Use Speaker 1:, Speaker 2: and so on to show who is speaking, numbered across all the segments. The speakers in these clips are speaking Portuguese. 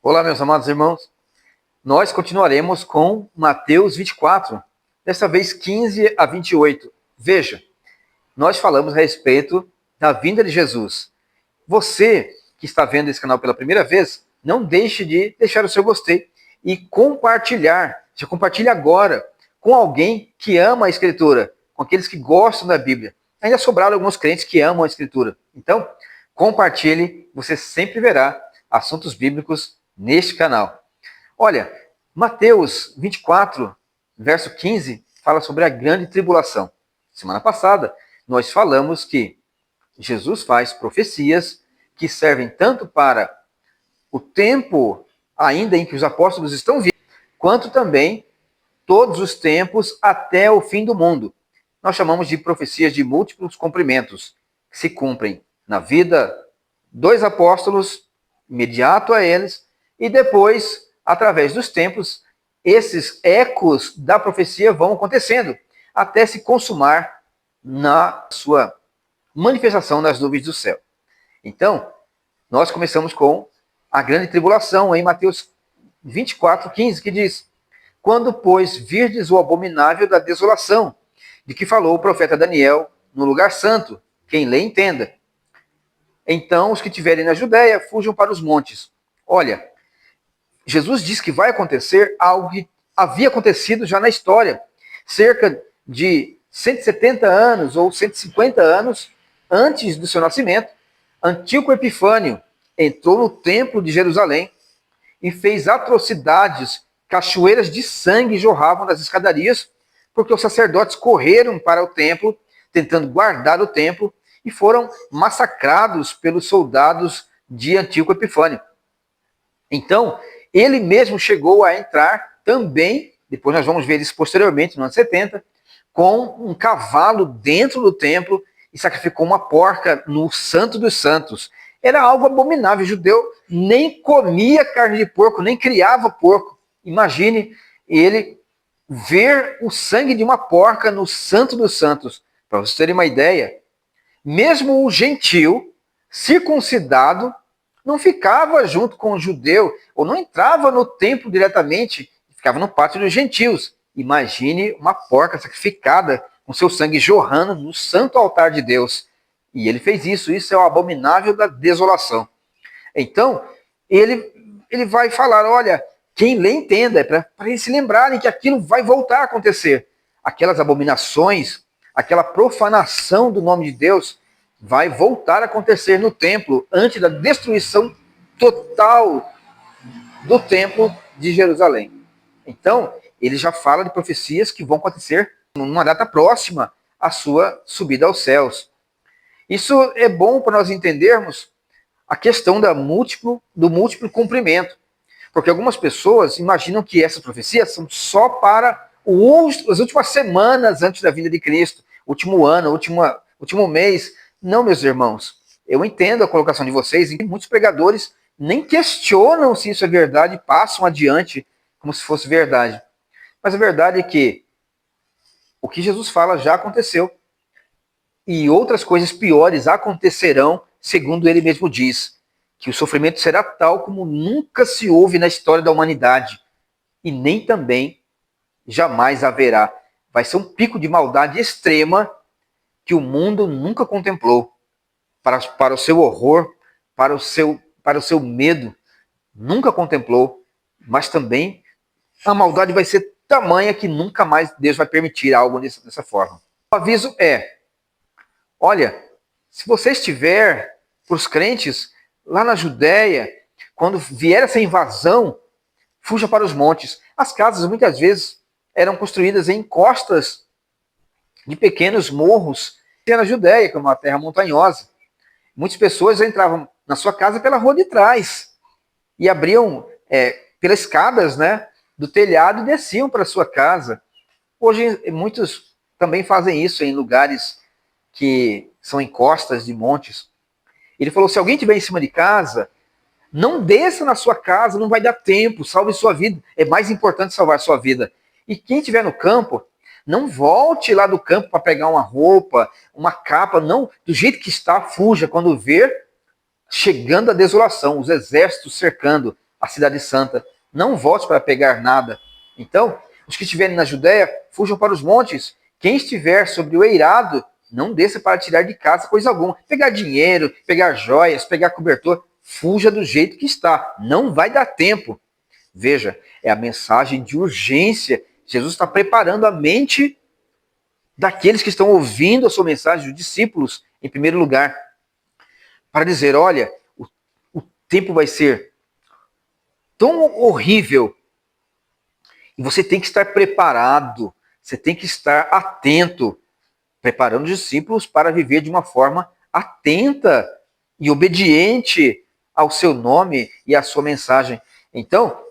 Speaker 1: Olá, meus amados irmãos. Nós continuaremos com Mateus 24, dessa vez 15 a 28. Veja, nós falamos a respeito da vinda de Jesus. Você que está vendo esse canal pela primeira vez, não deixe de deixar o seu gostei e compartilhar. Já compartilhe agora com alguém que ama a Escritura, com aqueles que gostam da Bíblia. Ainda sobraram alguns crentes que amam a Escritura. Então, compartilhe, você sempre verá assuntos bíblicos neste canal. Olha, Mateus 24, verso 15, fala sobre a grande tribulação. Semana passada, nós falamos que Jesus faz profecias que servem tanto para o tempo ainda em que os apóstolos estão vivos, quanto também todos os tempos até o fim do mundo. Nós chamamos de profecias de múltiplos cumprimentos, que se cumprem na vida dos apóstolos, imediato a eles, e depois, através dos tempos, esses ecos da profecia vão acontecendo, até se consumar na sua manifestação nas nuvens do céu. Então, nós começamos com a grande tribulação, em Mateus 24, 15, que diz: quando, pois, virdes o abominável da desolação, de que falou o profeta Daniel no lugar santo, quem lê entenda. Então, os que estiverem na Judéia, fujam para os montes. Olha, Jesus diz que vai acontecer algo que havia acontecido já na história. Cerca de 170 anos ou 150 anos antes do seu nascimento, Antíoco Epifânio entrou no templo de Jerusalém e fez atrocidades. Cachoeiras de sangue jorravam das escadarias, porque os sacerdotes correram para o templo, tentando guardar o templo, e foram massacrados pelos soldados de Antíoco Epifânio. Então, ele mesmo chegou a entrar também, depois nós vamos ver isso posteriormente, no ano 70, com um cavalo dentro do templo e sacrificou uma porca no Santo dos Santos. Era algo abominável. O judeu nem comia carne de porco, nem criava porco. Imagine ele ver o sangue de uma porca no Santo dos Santos. Para vocês terem uma ideia, mesmo o gentil, circuncidado, não ficava junto com o judeu, ou não entrava no templo diretamente, ficava no pátio dos gentios. Imagine uma porca sacrificada, com seu sangue jorrando no santo altar de Deus. E ele fez isso. Isso é o abominável da desolação. Então, ele vai falar, olha, quem lê entenda, é para eles se lembrarem que aquilo vai voltar a acontecer. Aquelas abominações, aquela profanação do nome de Deus, vai voltar a acontecer no templo, antes da destruição total do templo de Jerusalém. Então, ele já fala de profecias que vão acontecer numa data próxima à sua subida aos céus. Isso é bom para nós entendermos a questão do múltiplo cumprimento. Porque algumas pessoas imaginam que essas profecias são só para as últimas semanas antes da vinda de Cristo, último ano, último mês. Não, meus irmãos, eu entendo a colocação de vocês, e muitos pregadores nem questionam se isso é verdade, passam adiante como se fosse verdade. Mas a verdade é que o que Jesus fala já aconteceu, e outras coisas piores acontecerão, segundo ele mesmo diz, que o sofrimento será tal como nunca se houve na história da humanidade, e nem também jamais haverá. Vai ser um pico de maldade extrema que o mundo nunca contemplou. Para o seu horror, para o seu medo, nunca contemplou, mas também a maldade vai ser tamanha que nunca mais Deus vai permitir algo dessa forma. O aviso é, olha, se você estiver, para os crentes, lá na Judéia, quando vier essa invasão, fuja para os montes. As casas muitas vezes eram construídas em costas de pequenos morros, na Judéia, que é uma terra montanhosa. Muitas pessoas entravam na sua casa pela rua de trás e abriam pelas escadas, né, do telhado e desciam para a sua casa. Hoje muitos também fazem isso em lugares que são em costas de montes. Ele falou, se alguém estiver em cima de casa, não desça na sua casa, não vai dar tempo, salve sua vida. É mais importante salvar sua vida. E quem estiver no campo, não volte lá do campo para pegar uma roupa, uma capa, não, do jeito que está, fuja quando ver chegando a desolação, os exércitos cercando a cidade santa. Não volte para pegar nada. Então, os que estiverem na Judéia, fujam para os montes. Quem estiver sobre o eirado, não desça para tirar de casa coisa alguma. Pegar dinheiro, pegar joias, pegar cobertor, fuja do jeito que está. Não vai dar tempo. Veja, é a mensagem de urgência. Jesus está preparando a mente daqueles que estão ouvindo a sua mensagem, os discípulos, em primeiro lugar, para dizer, olha, o tempo vai ser tão horrível e você tem que estar preparado, você tem que estar atento, preparando os discípulos para viver de uma forma atenta e obediente ao seu nome e à sua mensagem. Então,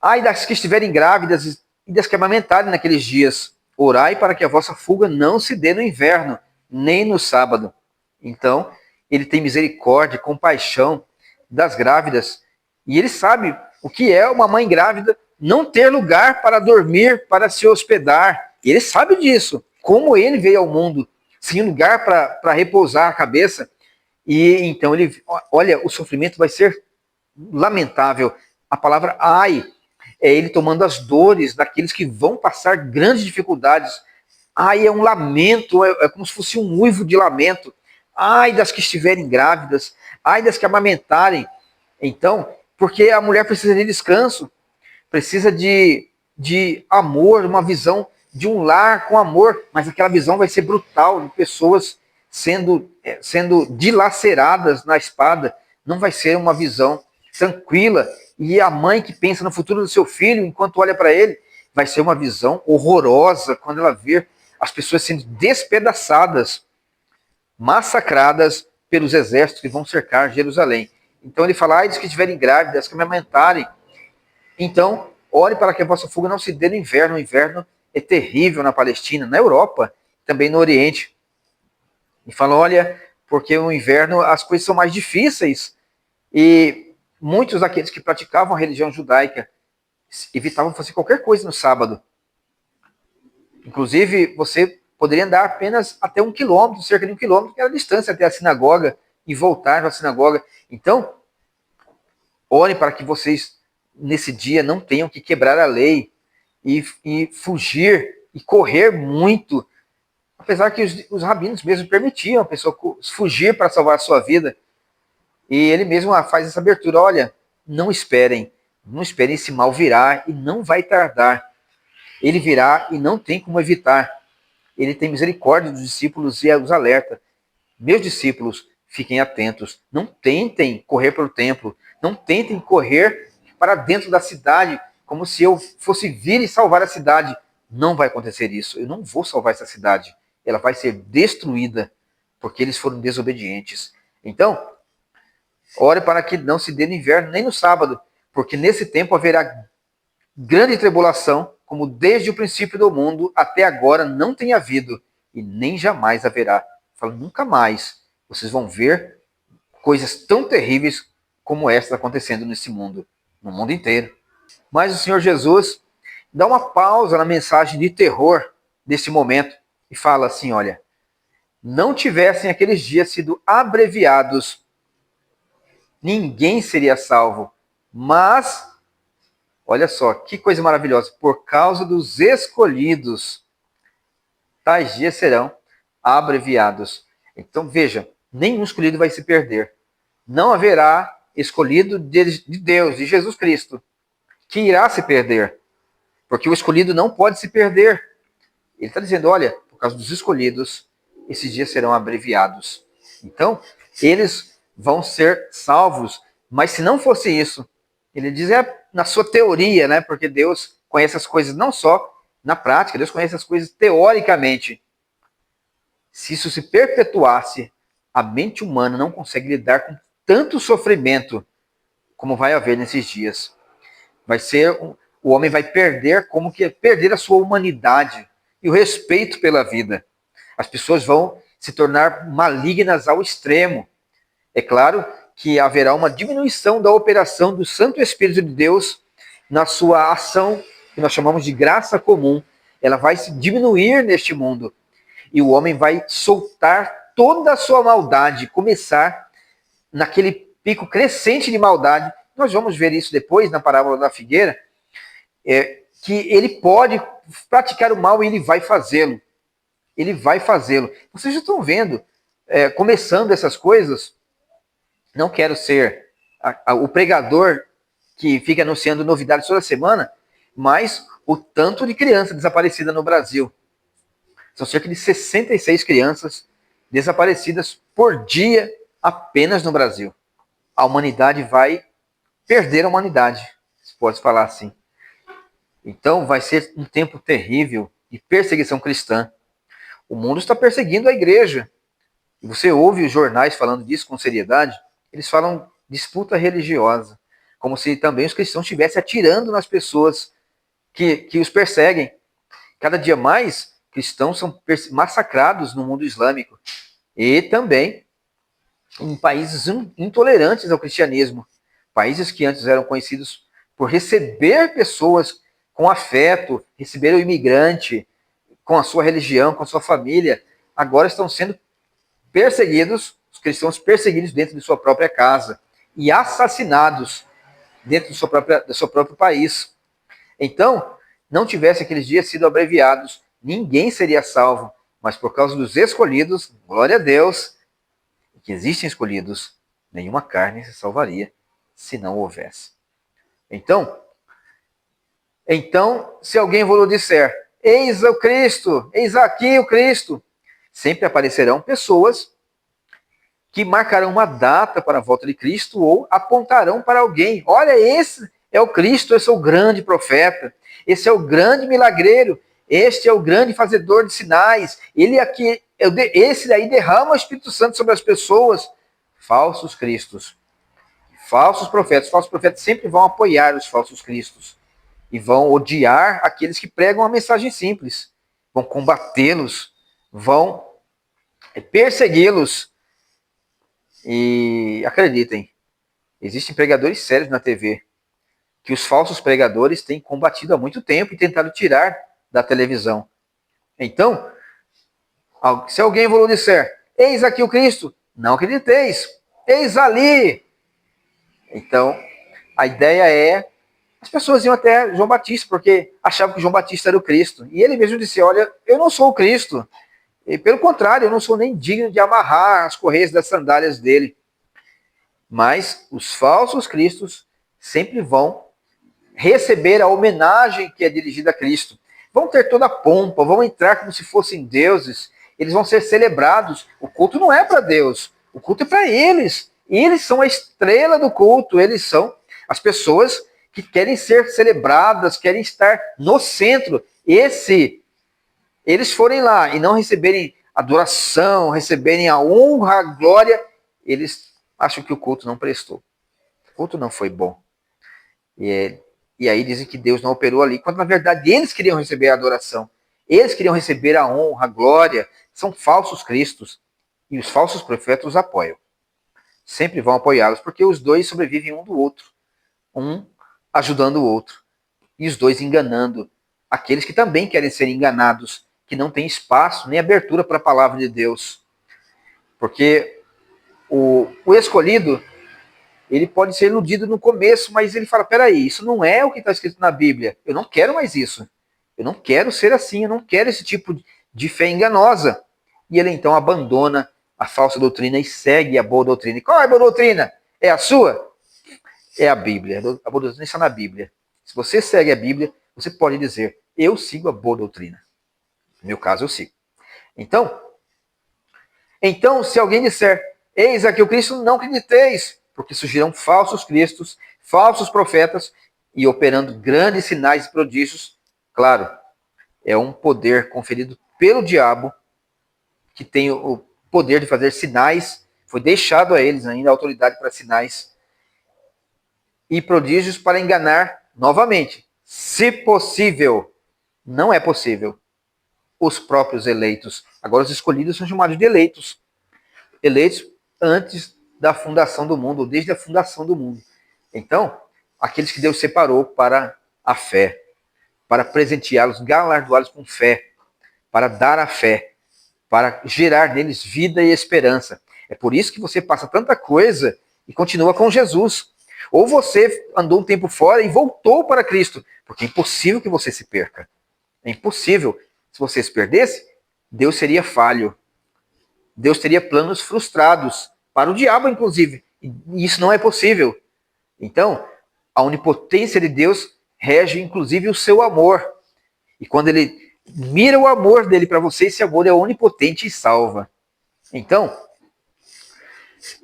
Speaker 1: ai das que estiverem grávidas e das que amamentarem naqueles dias, orai para que a vossa fuga não se dê no inverno, nem no sábado. Então, ele tem misericórdia, compaixão das grávidas, e ele sabe o que é uma mãe grávida não ter lugar para dormir, para se hospedar. Ele sabe disso, como ele veio ao mundo, sem lugar para repousar a cabeça. E então ele, olha, o sofrimento vai ser lamentável. A palavra ai é ele tomando as dores daqueles que vão passar grandes dificuldades. Ai é um lamento, é como se fosse um uivo de lamento. Ai das que estiverem grávidas, ai das que amamentarem. Então, porque a mulher precisa de descanso, precisa de amor, uma visão de um lar com amor, mas aquela visão vai ser brutal, de pessoas sendo dilaceradas na espada. Não vai ser uma visão tranquila. E a mãe que pensa no futuro do seu filho, enquanto olha para ele, vai ser uma visão horrorosa quando ela ver as pessoas sendo despedaçadas, massacradas pelos exércitos que vão cercar Jerusalém. Então ele fala, ai dos que estiverem grávidas, que amamentarem. Então, ore para que a vossa fuga não se dê no inverno. O inverno é terrível na Palestina, na Europa, também no Oriente. E fala, olha, porque no inverno as coisas são mais difíceis. E muitos daqueles que praticavam a religião judaica evitavam fazer qualquer coisa no sábado. Inclusive, você poderia andar apenas até 1 quilômetro, cerca de 1 quilômetro, que era a distância até a sinagoga, e voltar para a sinagoga. Então, ore para que vocês, nesse dia, não tenham que quebrar a lei e fugir e correr muito. Apesar que os rabinos mesmo permitiam a pessoa fugir para salvar a sua vida. E ele mesmo faz essa abertura, olha, não esperem, esse mal virá e não vai tardar. Ele virá e não tem como evitar. Ele tem misericórdia dos discípulos e os alerta. Meus discípulos, fiquem atentos. Não tentem correr para o templo. Não tentem correr para dentro da cidade, como se eu fosse vir e salvar a cidade. Não vai acontecer isso. Eu não vou salvar essa cidade. Ela vai ser destruída, porque eles foram desobedientes. Então, ore para que não se dê no inverno nem no sábado, porque nesse tempo haverá grande tribulação, como desde o princípio do mundo até agora não tem havido, e nem jamais haverá. Falo, nunca mais vocês vão ver coisas tão terríveis como esta acontecendo nesse mundo, no mundo inteiro. Mas o Senhor Jesus dá uma pausa na mensagem de terror desse momento e fala assim, olha, não tivessem aqueles dias sido abreviados, ninguém seria salvo, mas, olha só, que coisa maravilhosa, por causa dos escolhidos, tais dias serão abreviados. Então veja, nenhum escolhido vai se perder. Não haverá escolhido de Deus, de Jesus Cristo, que irá se perder, porque o escolhido não pode se perder. Ele está dizendo, olha, por causa dos escolhidos, esses dias serão abreviados. Então, eles vão ser salvos. Mas se não fosse isso, ele diz na sua teoria, né? Porque Deus conhece as coisas não só na prática, Deus conhece as coisas teoricamente. Se isso se perpetuasse, a mente humana não consegue lidar com tanto sofrimento como vai haver nesses dias. Vai ser, o homem vai perder, como que perder a sua humanidade e o respeito pela vida. As pessoas vão se tornar malignas ao extremo. É claro que haverá uma diminuição da operação do Santo Espírito de Deus na sua ação, que nós chamamos de graça comum. Ela vai se diminuir neste mundo. E o homem vai soltar toda a sua maldade, começar naquele pico crescente de maldade, nós vamos ver isso depois na parábola da figueira, que ele pode praticar o mal e ele vai fazê-lo. Ele vai fazê-lo. Vocês já estão vendo, começando essas coisas. Não quero ser o pregador que fica anunciando novidades toda semana, mas o tanto de criança desaparecida no Brasil. São cerca de 66 crianças desaparecidas por dia apenas no Brasil. A humanidade vai perder a humanidade, se pode falar assim. Então vai ser um tempo terrível de perseguição cristã. O mundo está perseguindo a igreja. E você ouve os jornais falando disso com seriedade, eles falam disputa religiosa, como se também os cristãos estivessem atirando nas pessoas que os perseguem. Cada dia mais, cristãos são massacrados no mundo islâmico. E também em países intolerantes ao cristianismo. Países que antes eram conhecidos por receber pessoas com afeto, receber o imigrante com a sua religião, com a sua família, agora estão sendo perseguidos, os cristãos perseguidos dentro de sua própria casa e assassinados dentro do seu próprio país. Então, não tivesse aqueles dias sido abreviados, ninguém seria salvo, mas por causa dos escolhidos, glória a Deus, que existem escolhidos, nenhuma carne se salvaria se não houvesse. Então, se alguém vos disser, eis o Cristo, eis aqui o Cristo, sempre aparecerão pessoas que marcarão uma data para a volta de Cristo ou apontarão para alguém. Olha, esse é o Cristo, esse é o grande profeta, esse é o grande milagreiro, este é o grande fazedor de sinais, ele aqui, esse daí derrama o Espírito Santo sobre as pessoas. Falsos cristos, falsos profetas sempre vão apoiar os falsos cristos e vão odiar aqueles que pregam a mensagem simples, vão combatê-los, vão persegui-los. E acreditem, existem pregadores sérios na TV que os falsos pregadores têm combatido há muito tempo e tentado tirar da televisão. Então, se alguém vos disser, eis aqui o Cristo, não acrediteis, eis ali. Então, a ideia é, as pessoas iam até João Batista, porque achavam que João Batista era o Cristo. E ele mesmo disse, olha, eu não sou o Cristo. E, pelo contrário, eu não sou nem digno de amarrar as correias das sandálias dele. Mas os falsos cristos sempre vão receber a homenagem que é dirigida a Cristo. Vão ter toda a pompa, vão entrar como se fossem deuses, eles vão ser celebrados. O culto não é para Deus, o culto é para eles. Eles são a estrela do culto, eles são as pessoas que querem ser celebradas, querem estar no centro. Eles forem lá e não receberem adoração, receberem a honra, a glória, eles acham que o culto não prestou. O culto não foi bom. E aí dizem que Deus não operou ali, quando na verdade eles queriam receber a adoração. Eles queriam receber a honra, a glória. São falsos cristos. E os falsos profetas os apoiam. Sempre vão apoiá-los, porque os dois sobrevivem um do outro. Um ajudando o outro. E os dois enganando aqueles que também querem ser enganados, que não têm espaço nem abertura para a palavra de Deus. Porque o escolhido, ele pode ser iludido no começo, mas ele fala, peraí, isso não é o que está escrito na Bíblia. Eu não quero mais isso. Eu não quero ser assim, eu não quero esse tipo de fé enganosa. E ele então abandona a falsa doutrina e segue a boa doutrina. E qual é a boa doutrina? É a sua? É a Bíblia. A boa doutrina está na Bíblia. Se você segue a Bíblia, você pode dizer, eu sigo a boa doutrina. No meu caso, eu sigo. Então, se alguém disser, eis aqui o Cristo, não acrediteis, porque surgirão falsos cristos, falsos profetas, e operando grandes sinais e prodígios. Claro, é um poder conferido pelo diabo, que tem o poder de fazer sinais, foi deixado a eles ainda a autoridade para sinais e prodígios para enganar novamente, se possível. Não é possível. Os próprios eleitos. Agora os escolhidos são chamados de eleitos. Eleitos antes da fundação do mundo, ou desde a fundação do mundo. Então, aqueles que Deus separou para a fé, para presenteá-los, galardoá-los com fé, para dar a fé, para gerar neles vida e esperança. É por isso que você passa tanta coisa e continua com Jesus. Ou você andou um tempo fora e voltou para Cristo, porque é impossível que você se perca. É impossível. Se você se perdesse, Deus seria falho. Deus teria planos frustrados, para o diabo, inclusive. E isso não é possível. Então, a onipotência de Deus rege, inclusive, o seu amor. E quando ele mira o amor dele para você, esse amor é onipotente e salva. Então,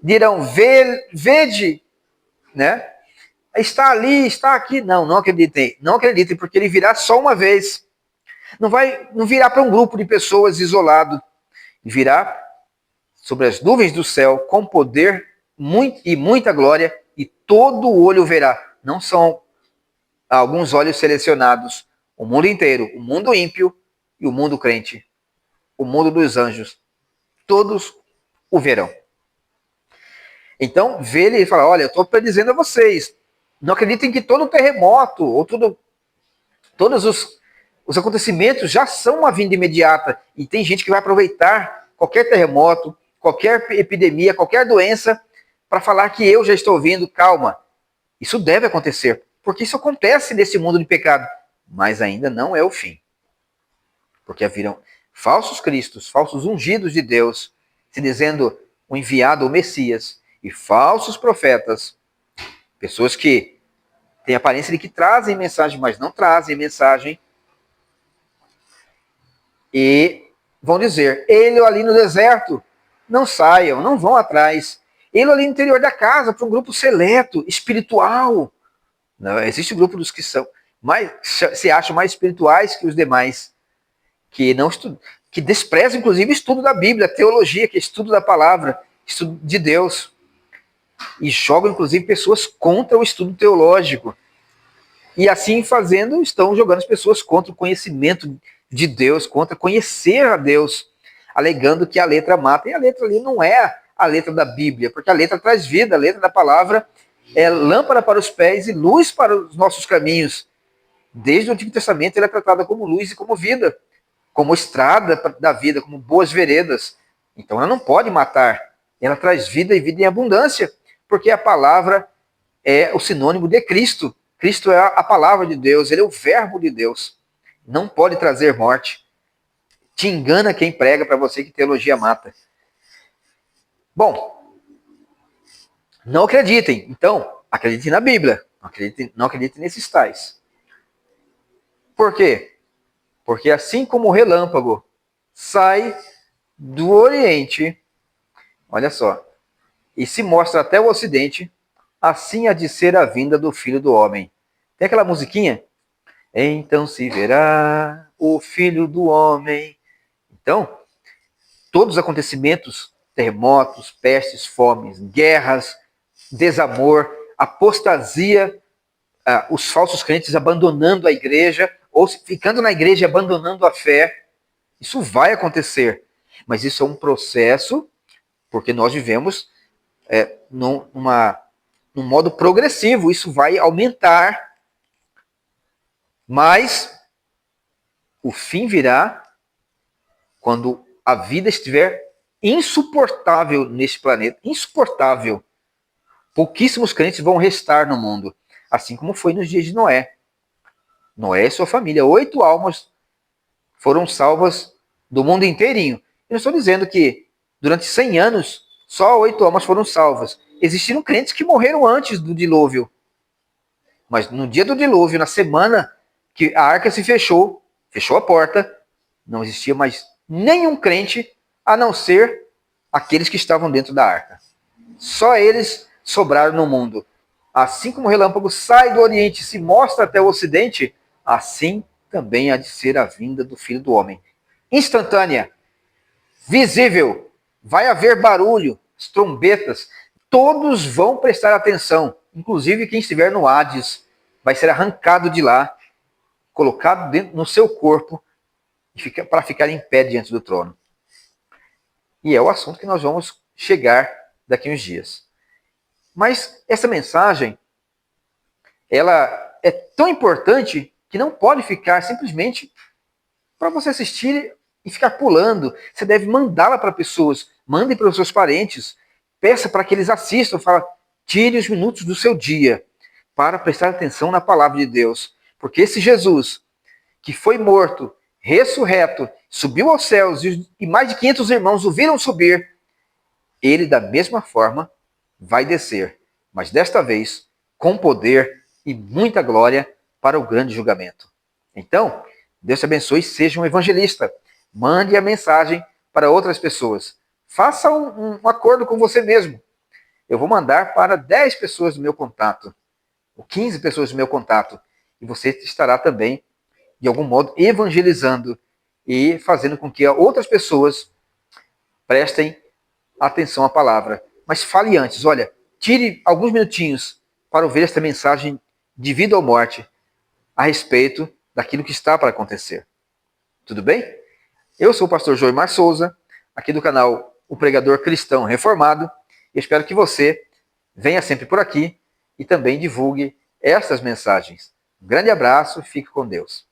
Speaker 1: dirão, vede, né? Está ali, está aqui. Não, não acreditem. Não acreditem, porque ele virá só uma vez. Não virá para um grupo de pessoas isolado. Virá sobre as nuvens do céu com poder e muita glória, e todo o olho verá. Não são alguns olhos selecionados. O mundo inteiro, o mundo ímpio e o mundo crente, o mundo dos anjos, todos o verão. Então, vê ele e fala, olha, eu estou predizendo a vocês, não acreditem que todo terremoto, ou todos os acontecimentos já são uma vinda imediata, e tem gente que vai aproveitar qualquer terremoto, qualquer epidemia, qualquer doença, para falar que eu já estou vindo. Calma, isso deve acontecer, porque isso acontece nesse mundo de pecado, mas ainda não é o fim. Porque haverão falsos cristos, falsos ungidos de Deus, se dizendo o enviado, o Messias, e falsos profetas, pessoas que têm a aparência de que trazem mensagem, mas não trazem mensagem, e vão dizer, ele ali no deserto, não saiam, não vão atrás, ele ali no interior da casa, para um grupo seleto, espiritual. Não, existe um grupo dos que se acham mais espirituais que os demais, que não estudam, que desprezam inclusive o estudo da Bíblia, a teologia, que é estudo da palavra, estudo de Deus, e jogam inclusive pessoas contra o estudo teológico. E assim fazendo, estão jogando as pessoas contra o conhecimento de Deus, contra conhecer a Deus, alegando que a letra mata. E a letra ali não é a letra da Bíblia, porque a letra traz vida, a letra da palavra é lâmpada para os pés e luz para os nossos caminhos. Desde o Antigo Testamento ela é tratada como luz e como vida, como estrada da vida, como boas veredas. Então ela não pode matar, ela traz vida e vida em abundância, porque a palavra é o sinônimo de Cristo. Cristo é a palavra de Deus, ele é o verbo de Deus. Não pode trazer morte. Te engana quem prega para você que teologia mata. Bom, não acreditem. Então, acreditem na Bíblia. Não acreditem nesses tais. Por quê? Porque assim como o relâmpago sai do Oriente, olha só, e se mostra até o Ocidente, assim há de ser a vinda do Filho do Homem. Tem aquela musiquinha? Então se verá o Filho do Homem. Então, todos os acontecimentos, terremotos, pestes, fomes, guerras, desamor, apostasia, os falsos crentes abandonando a igreja, ou ficando na igreja e abandonando a fé, isso vai acontecer. Mas isso é um processo, porque nós vivemos num modo progressivo, isso vai aumentar, mas o fim virá quando a vida estiver insuportável neste planeta, insuportável. Pouquíssimos crentes vão restar no mundo, assim como foi nos dias de Noé. Noé e sua família, 8 almas foram salvas do mundo inteirinho. Eu não estou dizendo que durante 100 anos só 8 almas foram salvas. Existiram crentes que morreram antes do dilúvio. Mas no dia do dilúvio, na semana que a arca se fechou a porta, não existia mais nenhum crente a não ser aqueles que estavam dentro da arca. Só eles sobraram no mundo. Assim como o relâmpago sai do Oriente e se mostra até o Ocidente, assim também há de ser a vinda do Filho do Homem. Instantânea, visível, vai haver barulho, as trombetas, todos vão prestar atenção, inclusive quem estiver no Hades vai ser arrancado de lá, colocado no seu corpo para ficar em pé diante do trono. E é o assunto que nós vamos chegar daqui uns dias. Mas essa mensagem, ela é tão importante que não pode ficar simplesmente para você assistir e ficar pulando. Você deve mandá-la para pessoas, mande para os seus parentes, peça para que eles assistam, fala, Tire os minutos do seu dia para prestar atenção na palavra de Deus. Porque esse Jesus, que foi morto, ressurreto, subiu aos céus e mais de 500 irmãos o viram subir, ele da mesma forma vai descer, mas desta vez com poder e muita glória para o grande julgamento. Então, Deus te abençoe e seja um evangelista. Mande a mensagem para outras pessoas. Faça um acordo com você mesmo. Eu vou mandar para 10 pessoas do meu contato, ou 15 pessoas do meu contato, e você estará também, de algum modo, evangelizando e fazendo com que outras pessoas prestem atenção à palavra. Mas fale antes, olha, tire alguns minutinhos para ouvir esta mensagem de vida ou morte a respeito daquilo que está para acontecer. Tudo bem? Eu sou o pastor Joimar Souza, aqui do canal O Pregador Cristão Reformado, e espero que você venha sempre por aqui e também divulgue estas mensagens. Um grande abraço, fique com Deus.